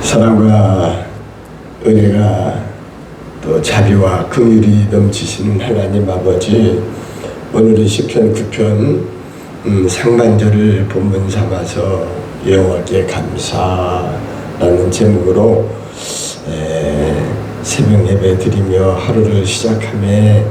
사랑과 은혜가 또 자비와 긍휼이 넘치시는 하나님 아버지, 오늘은 시편 9편 상반절을 본문 삼아서 여호와께 감사라는 제목으로 새벽 예배 드리며 하루를 시작함에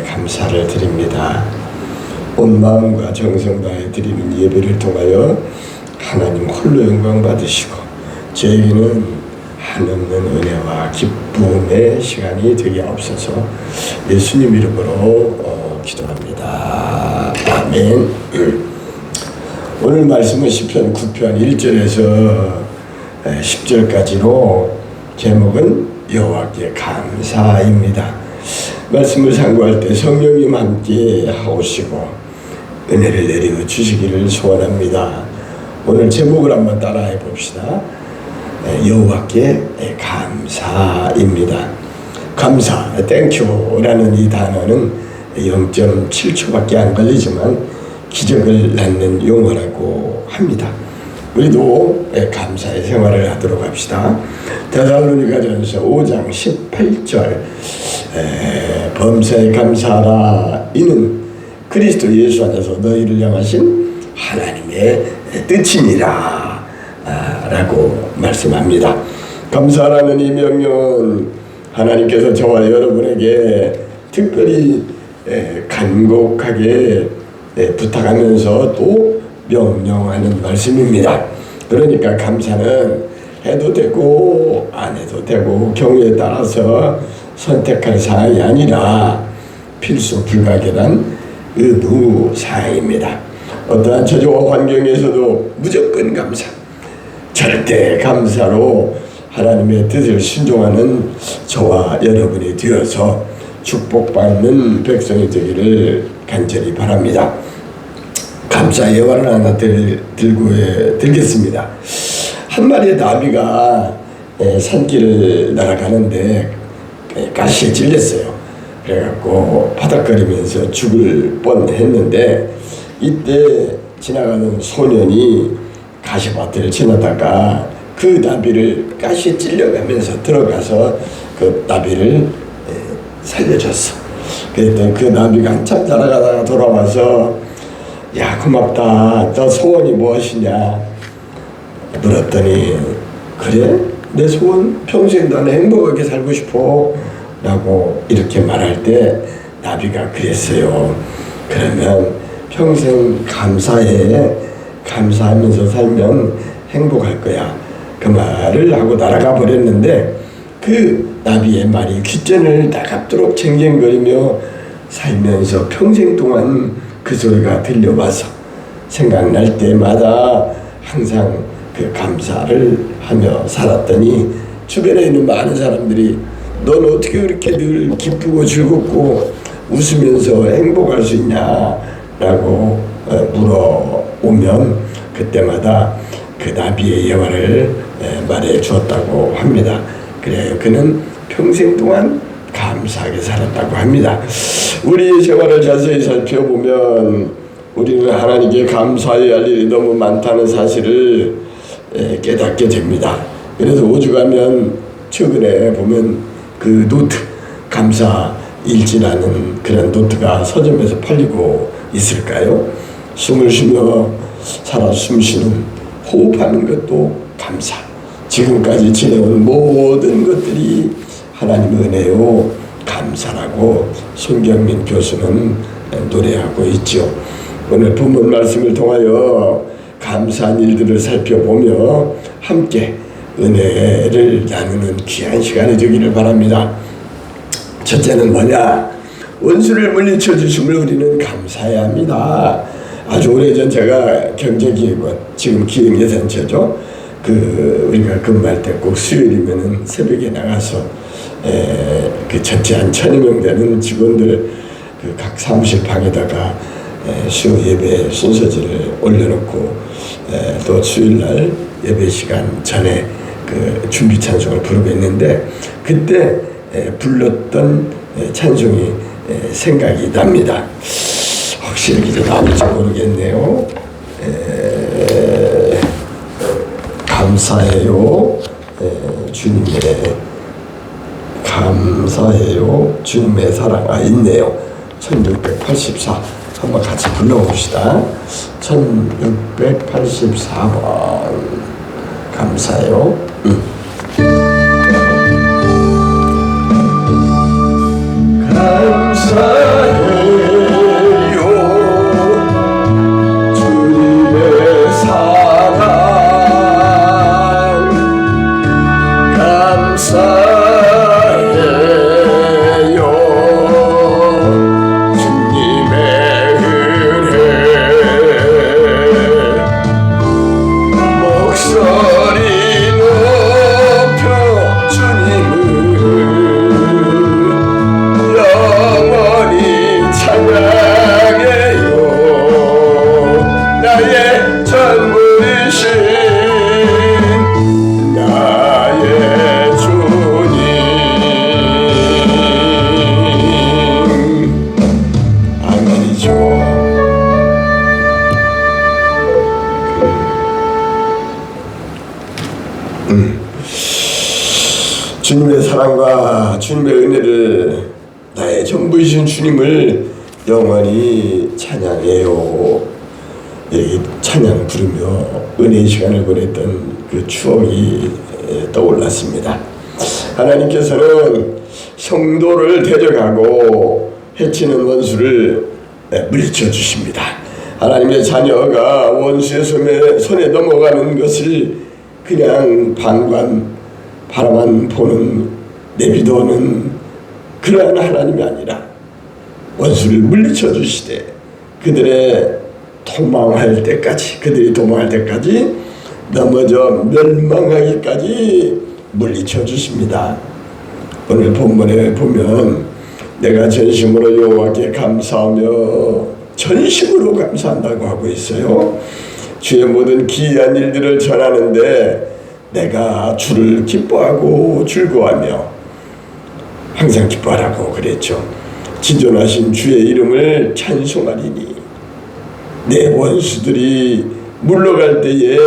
감사를 드립니다. 온 마음과 정성 다해 드리는 예배를 통하여 하나님 홀로 영광 받으시고 저에게는 한없는 은혜와 기쁨의 시간이 되게 없어서 예수님 이름으로 기도합니다. 아멘. 오늘 말씀은 시편 9편 1절에서 10절까지로 제목은 여호와께 감사입니다. 말씀을 상고할 때 성령님 함께 하오시고 은혜를 내려 주시기를 소원합니다. 오늘 제목을 한번 따라해 봅시다. 여호와께 감사입니다. 감사, 땡큐라는 이 단어는 0.7초밖에 안 걸리지만 기적을 낳는 용어라고 합니다. 우리도 감사의 생활을 하도록 합시다. 데살로니가전서 5장 18절 범사에 감사하라. 이는 그리스도 예수 안에서 너희를 향하신 하나님의 뜻이니라 라고 말씀합니다. 감사라는 이 명령은 하나님께서 저와 여러분에게 특별히 간곡하게 부탁하면서 또 명령하는 말씀입니다. 그러니까 감사는 해도 되고 안 해도 되고 경우에 따라서 선택할 사항이 아니라 필수 불가결한 의무 사항입니다. 어떠한 처지와 환경에서도 무조건 감사, 절대 감사로 하나님의 뜻을 순종하는 저와 여러분이 되어서 축복받는 백성이 되기를 간절히 바랍니다. 감사 예화를 하나 들겠습니다. 한 마리의 나비가 산길을 날아가는데 가시에 찔렸어요. 그래갖고 바닥거리면서 죽을 뻔했는데 이때 지나가는 소년이 가시밭을 지나다가 그 나비를 가시에 찔려가면서 들어가서 그 나비를 살려줬어. 그랬더니 그 나비가 한참 날아가다가 돌아와서 야, 고맙다. 너 소원이 무엇이냐 물었더니 그래? 내 소원 평생 나는 행복하게 살고 싶어 라고 이렇게 말할 때 나비가 그랬어요. 그러면 평생 감사하면서 살면 행복할 거야. 그 말을 하고 날아가 버렸는데 그 나비의 말이 귓전을 나갑도록 쟁쟁거리며 살면서 평생 동안 그 소리가 들려와서 생각날 때마다 항상 그 감사를 하며 살았더니 주변에 있는 많은 사람들이 넌 어떻게 그렇게 늘 기쁘고 즐겁고 웃으면서 행복할 수 있냐 라고 물어오면 그때마다 그 나비의 예화를 말해 주었다고 합니다. 그래요. 그는 평생 동안 감사하게 살았다고 합니다. 우리의 생활을 자세히 살펴보면 우리는 하나님께 감사해야 할 일이 너무 많다는 사실을 깨닫게 됩니다. 그래서 오죽하면 최근에 보면 그 노트, 감사 일지라는 그런 노트가 서점에서 팔리고 있을까요? 숨을 쉬며 살아 숨쉬는 호흡하는 것도 감사. 지금까지 지내온 모든 것들이 하나님의 은혜요 감사라고 손경민 교수는 노래하고 있죠. 오늘 본문 말씀을 통하여 감사한 일들을 살펴보며 함께 은혜를 나누는 귀한 시간이 되기를 바랍니다. 첫째는 뭐냐? 원수를 물리쳐 주심을 우리는 감사해야 합니다. 아주 오래전 제가 경제기획원, 지금 기획예산처죠. 우리가 근무할 때 꼭 수요일이면은 새벽에 나가서 그 전체 한 1000여 명 되는 직원들 각 사무실 방에다가 수요 예배 순서지를 올려놓고 또 수요일날 예배 시간 전에 그 준비 찬송을 부르고 있는데 그때 불렀던 찬송이 생각이 납니다. 혹시 여기도 나올지 모르겠네요. 감사해요. 주님의 감사해요. 주님의 사랑. 있네요. 1684 한번 같이 불러봅시다. 1684번 감사해요. 감사해요 주님의 사랑 감사해요 주님의 은혜 목소리 높여 주님을 영원히 찬양해요 나의 전부이신 나의 주님 아멘이죠. 주님의 사랑과 주님의 은혜를 나의 전부이신 주님을 영원히 찬양해요. 이렇게 찬양 부르며 은혜의 시간을 보냈던 그 추억이 떠올랐습니다. 하나님께서는 성도를 데려가고 해치는 원수를 물리쳐 주십니다. 하나님의 자녀가 원수의 손에 넘어가는 것을 그냥 바라만 보는 내비두는 그러한 하나님이 아니라 원수를 물리쳐 주시되 그들이 도망할 때까지 넘어져 멸망하기까지 물리쳐 주십니다. 오늘 본문에 보면 내가 전심으로 여호와께 감사하며 전심으로 감사한다고 하고 있어요. 주의 모든 기이한 일들을 전하는데 내가 주를 기뻐하고 즐거워하며 항상 기뻐하라고 그랬죠. 지존하신 주의 이름을 찬송하리니 내 원수들이 물러갈 때에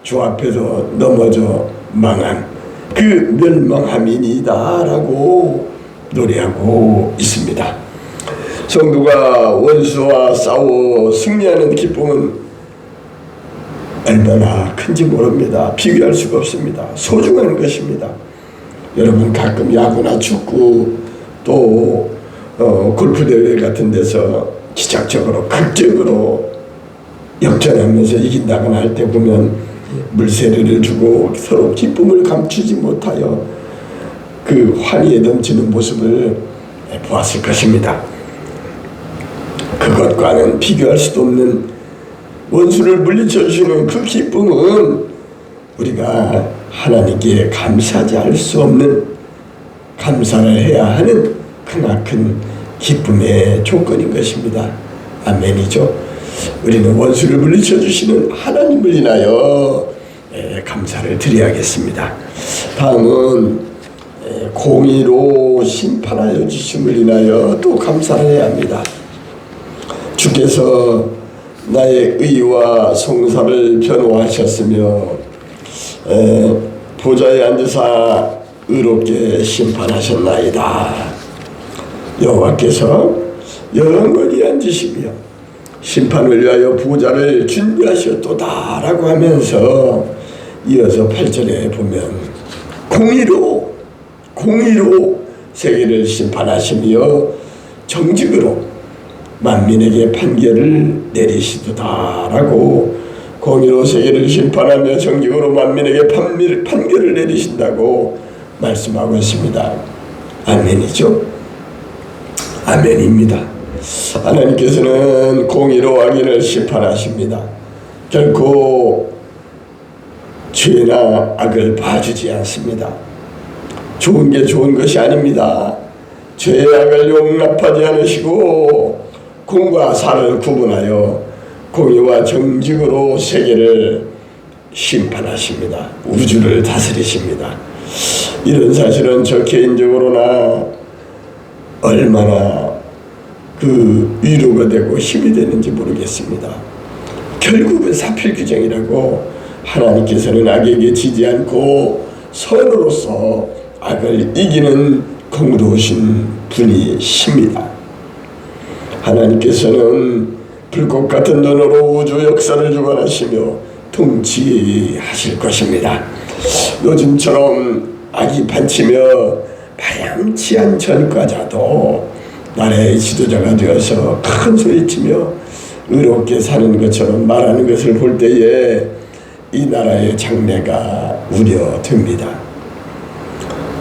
주 앞에서 넘어져 망함 그 멸망함이니이다 라고 노래하고 있습니다. 성도가 원수와 싸워 승리하는 기쁨은 얼마나 큰지 모릅니다. 비교할 수가 없습니다. 소중한 것입니다. 여러분 가끔 야구나 축구 또 골프 대회 같은 데서 기적적으로 극적으로 역전하면서 이긴다거나 할 때 보면 물세례를 주고 서로 기쁨을 감추지 못하여 그 환희에 넘치는 모습을 보았을 것입니다. 그것과는 비교할 수도 없는 원수를 물리쳐 주시는 그 기쁨은 우리가 하나님께 감사하지 않을 수 없는 감사를 해야 하는 크나큰 기쁨의 조건인 것입니다. 아멘이죠. 우리는 원수를 물리쳐 주시는 하나님을 인하여 감사를 드려야겠습니다. 다음은 공의로 심판하여 주심을 인하여 또 감사를 해야 합니다. 주께서 나의 의와 송사를 변호하셨으며 보좌에 앉으사 의롭게 심판하셨나이다. 여호와께서 영원히 앉으시며 심판을 위하여 보좌를 준비하셨도다 라고 하면서 이어서 8절에 보면 공의로 세계를 심판하시며 정직으로 만민에게 판결을 내리시도다 라고 공의로 세계를 심판하며 정직으로 만민에게 판결을 내리신다고 말씀하고 있습니다. 아멘이죠. 아멘입니다. 하나님께서는 공의로 악인을 심판하십니다. 결코 죄나 악을 봐주지 않습니다. 좋은 게 좋은 것이 아닙니다. 죄의 악을 용납하지 않으시고 공과 사를 구분하여 공의와 정직으로 세계를 심판하십니다. 우주를 다스리십니다. 이런 사실은 저 개인적으로나 얼마나 그 위로가 되고 힘이 되는지 모르겠습니다. 결국은 사필규정이라고 하나님께서는 악에게 지지 않고 선으로서 악을 이기는 공로우신 분이십니다. 하나님께서는 불꽃 같은 눈으로 우주 역사를 주관하시며 통치하실 것입니다. 요즘처럼 악이 판치며 파렴치한 전과자도 나라의 지도자가 되어서 큰 소리치며 의롭게 사는 것처럼 말하는 것을 볼 때에 이 나라의 장래가 우려됩니다.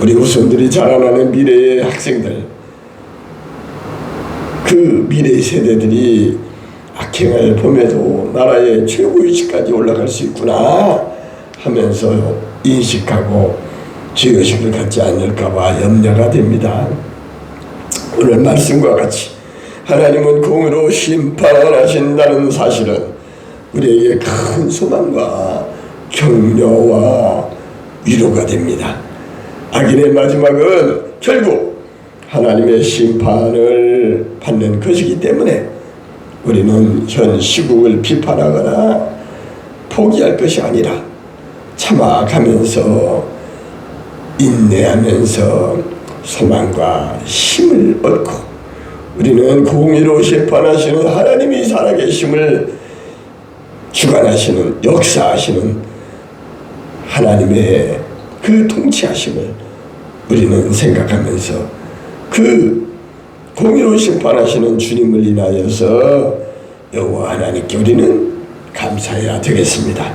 우리 후손들이 자라나는 미래의 학생들, 그 미래의 세대들이 악행을 보면도 나라의 최고위치까지 올라갈 수 있구나 하면서 인식하고 죄의식을 갖지 않을까봐 염려가 됩니다. 오늘 말씀과 같이 하나님은 공의로 심판하신다는 사실은 우리에게 큰 소망과 격려와 위로가 됩니다. 악인의 마지막은 결국 하나님의 심판을 받는 것이기 때문에 우리는 현 시국을 비판하거나 포기할 것이 아니라 참아가면서 인내하면서 소망과 힘을 얻고 우리는 공의로 심판하시는 하나님이 살아계심을 주관하시는 역사하시는 하나님의 그 통치하심을 우리는 생각하면서 그 공의로 심판하시는 주님을 인하여서 여호와 하나님께 우리는 감사해야 되겠습니다.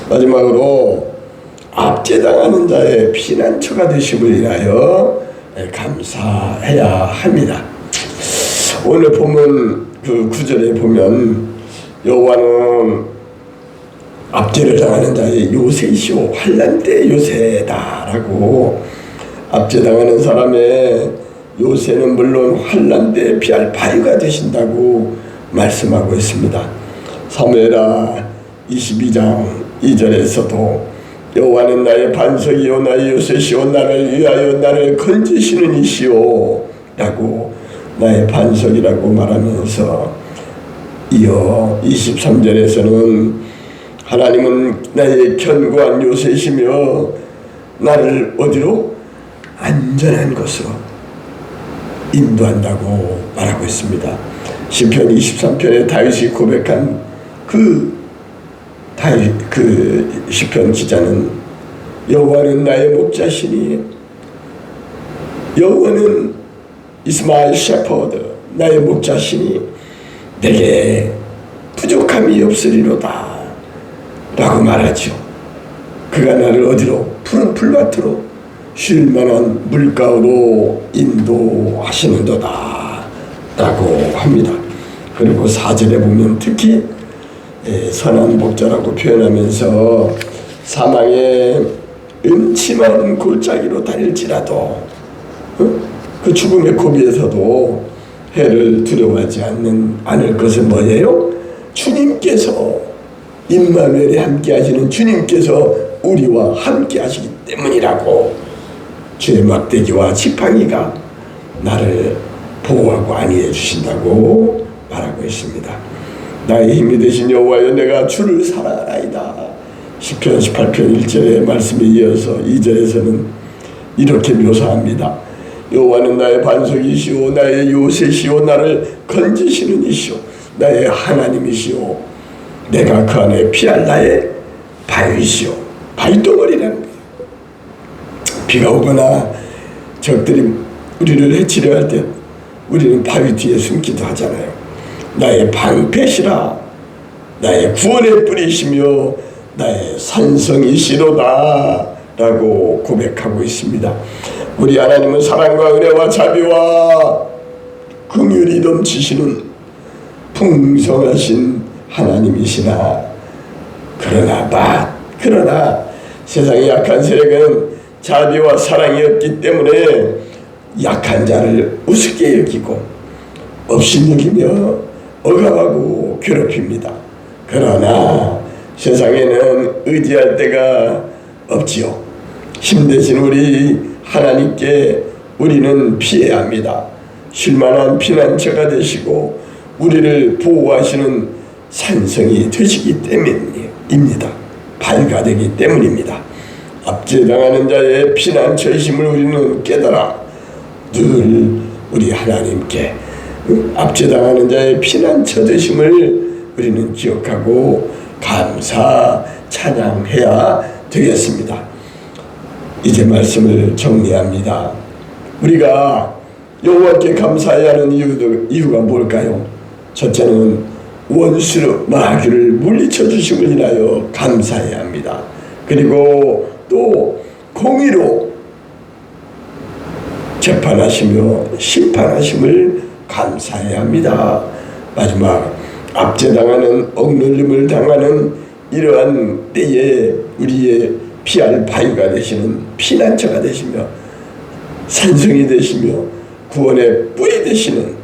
마지막으로 압제당하는 자의 피난처가 되심을 인하여 감사해야 합니다. 오늘 보면 그 구절에 보면 여호와는 압제를 당하는 자의 요새이시오 환난 때 요새다라고 압제당하는 사람의 요새는 물론 환난 때 피할 바위가 되신다고 말씀하고 있습니다. 사무엘하 22장 2절에서도 여호와는 나의 반석이요 나의 요새시오 나를 위하여 나를 건지시는 이시오 라고 나의 반석이라고 말하면서 이어 23절에서는 하나님은 나의 견고한 요새이시며 나를 어디로? 안전한 곳으로 인도한다고 말하고 있습니다. 시편 23편에 다윗이 고백한 그 시편 기자는 여호와는 나의 목자시니 여호와는 is my shepherd 나의 목자시니 내게 부족함이 없으리로다 라고 말하죠. 그가 나를 어디로? 푸른 풀밭으로 쉴만한 물가로 인도하시는도다 라고 합니다. 그리고 4절에 보면 특히 선한 목자라고 표현하면서 사망의 음침한 골짜기로 다닐지라도 그 죽음의 고비에서도 해를 두려워하지 않을 것은 뭐예요? 주님께서 임마누엘에 함께 하시는 주님께서 우리와 함께 하시기 때문이라고 주의 막대기와 지팡이가 나를 보호하고 안위해 주신다고 말하고 있습니다. 나의 힘이 되신 여호와여 내가 주를 사랑하나이다. 시편 18편 1절의 말씀에 이어서 2절에서는 이렇게 묘사합니다. 여호와는 나의 반석이시오 나의 요새시오 나를 건지시는 이시오 나의 하나님이시오 내가 그 안에 피할 나의 바위시오. 바위덩어리라는 거예요. 비가 오거나 적들이 우리를 해치려 할 때 우리는 바위 뒤에 숨기도 하잖아요. 나의 방패시라 나의 구원의 뿌리시며 나의 산성이시로다 라고 고백하고 있습니다. 우리 하나님은 사랑과 은혜와 자비와 긍휼이 넘치시는 풍성하신 하나님이시나 그러나 세상의 약한 세력은 자비와 사랑이 없기 때문에 약한 자를 우습게 여기고 업신여기며 억압하고 괴롭힙니다. 그러나 세상에는 의지할 데가 없지요. 힘내신 우리 하나님께 우리는 피해야 합니다. 쉴만한 피난처가 되시고 우리를 보호하시는 산성이 되시기 때문입니다. 발가 되기 때문입니다. 압제당하는 자의 피난처이심을 우리는 깨달아 늘 우리 하나님께 압제당하는 자의 피난처 되심을 우리는 기억하고 감사 찬양해야 되겠습니다. 이제 말씀을 정리합니다. 우리가 여호와께 감사해야 하는 이유가 뭘까요? 첫째는 원수 마귀를 물리쳐 주심을 인하여 감사해야 합니다. 그리고 또 공의로 재판하시며 심판하심을 감사해야 합니다. 마지막 압제당하는 억눌림을 당하는 이러한 때에 우리의 피할 바위가 되시는 피난처가 되시며 산성이 되시며 구원의 뿌리 되시는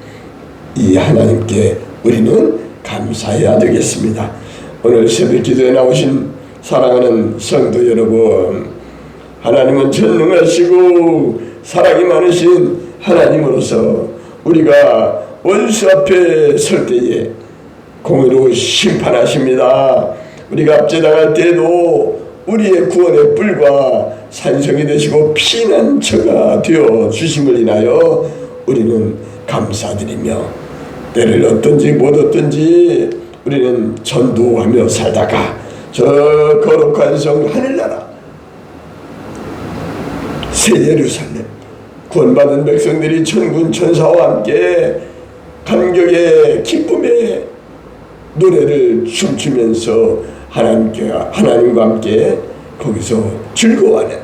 이 하나님께 우리는 감사해야 되겠습니다. 오늘 새벽 기도에 나오신 사랑하는 성도 여러분, 하나님은 전능하시고 사랑이 많으신 하나님으로서 우리가 원수 앞에 설 때에 공의로 심판하십니다. 우리가 압제당할 때에도 우리의 구원의 뿔과 산성이 되시고 피난처가 되어 주심을 인하여 우리는 감사드리며 때를 얻든지 못 얻든지 우리는 전도하며 살다가 저 거룩한 성 하늘나라 새 예루살렘 구원받은 백성들이 천군 천사와 함께 감격의 기쁨의 노래를 춤추면서 하나님과 함께 거기서 즐거워하는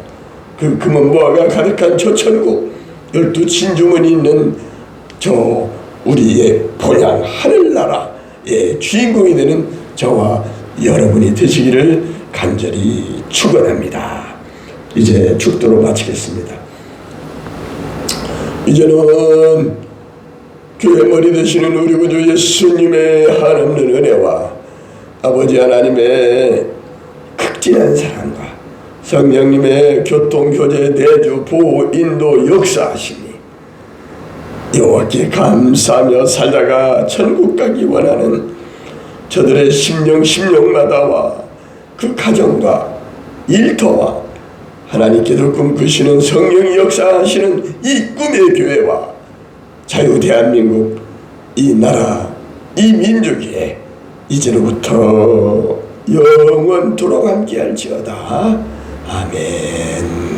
그 금은보화가 가득한 저 천국 12 진주문이 있는 저 우리의 본향 하늘나라의 주인공이 되는 저와 여러분이 되시기를 간절히 축원합니다. 이제 축도로 마치겠습니다. 이제는 교회 머리 되시는 우리 구주 예수님의 한없는 은혜와 아버지 하나님의 극진한 사랑과 성령님의 교통, 교제, 내주, 보호, 인도, 역사하심이 여호와께 감사하며 살다가 천국 가기 원하는 저들의 심령마다와 그 가정과 일터와 하나님께서 꿈꾸시는 성령이 역사하시는 이 꿈의 교회와 자유 대한민국 이 나라 이 민족에 이제로부터 영원토록 함께할지어다. 아멘.